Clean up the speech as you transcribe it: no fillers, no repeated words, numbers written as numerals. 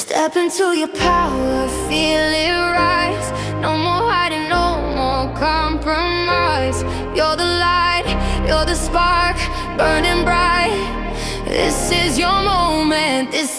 Step into your power, feel it rise. No more hiding, no more compromise. You're the light, you're the spark, burning bright. This is your moment, this